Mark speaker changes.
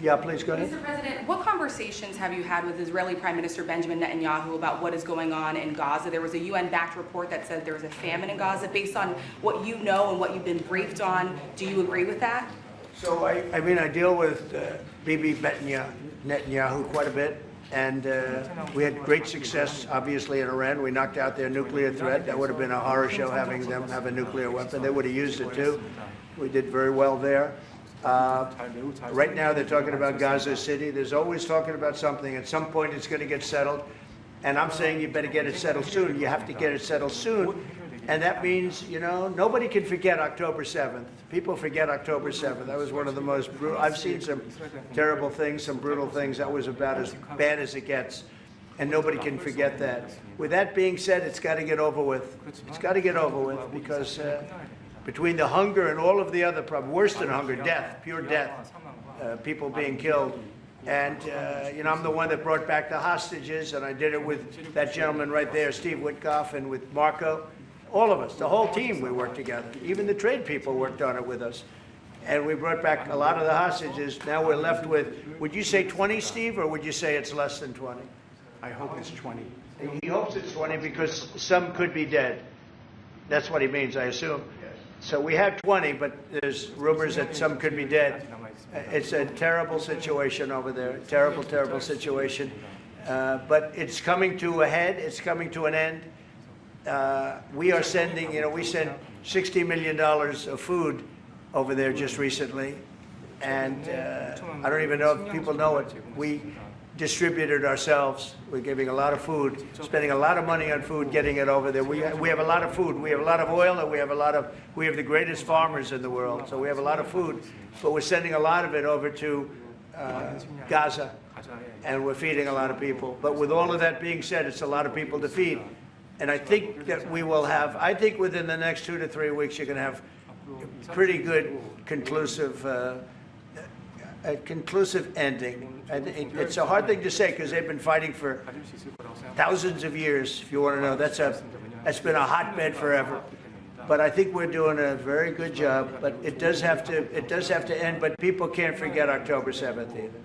Speaker 1: Yeah, please go ahead.
Speaker 2: Mr. President, what conversations have you had with Israeli Prime Minister Benjamin Netanyahu about what is going on in Gaza? There was a UN-backed report that said there was a famine in Gaza. Based on what you know and what you've been briefed on, do you agree with that?
Speaker 1: So, I mean, I deal with Bibi Netanyahu quite a bit, and we had great success, obviously, in Iran. We knocked out their nuclear threat. That would have been a horror show having them have a nuclear weapon. They would have used it, too. We did very well there. Right now, they're talking about Gaza City. There's always talking about something. At some point, it's going to get settled. And I'm saying you better get it settled soon. You have to get it settled soon. And that means, you know, nobody can forget October 7th. People forget October 7th. That was one of the most brutal. I've seen some terrible things, some brutal things. That was about as bad as it gets. And nobody can forget that. With that being said, it's got to get over with. It's got to get over with because between the hunger and all of the other problems, worse than hunger, death, pure death, people being killed. And, you know, I'm the one that brought back the hostages, and I did it with that gentleman right there, Steve Witkoff, and with Marco. All of us, the whole team, we worked together. Even the trade people worked on it with us. And we brought back a lot of the hostages. Now we're left with, would you say 20, Steve, or would you say it's less than 20?
Speaker 3: I hope it's 20.
Speaker 1: He hopes it's 20 because some could be dead. That's what he means, I assume. So we have 20, but there's rumors that some could be dead. It's a terrible situation over there. Terrible, terrible situation. But it's coming to a head. It's coming to an end. We are sending, you know, we sent $60 million of food over there just recently. And I don't even know if people know it. We distributed ourselves. We're giving a lot of food, spending a lot of money on food, getting it over there. We have a lot of food. We have a lot of oil, and we have the greatest farmers in the world. So we have a lot of food, but we're sending a lot of it over to Gaza, and we're feeding a lot of people. But with all of that being said, it's a lot of people to feed. And I think that we will have, I think within the next 2 to 3 weeks, you're going to have pretty good conclusive ending. And it's a hard thing to say because they've been fighting for thousands of years, if you want to know. That's been a hotbed forever. But I think we're doing a very good job. But it does have to end. But people can't forget October 7th either.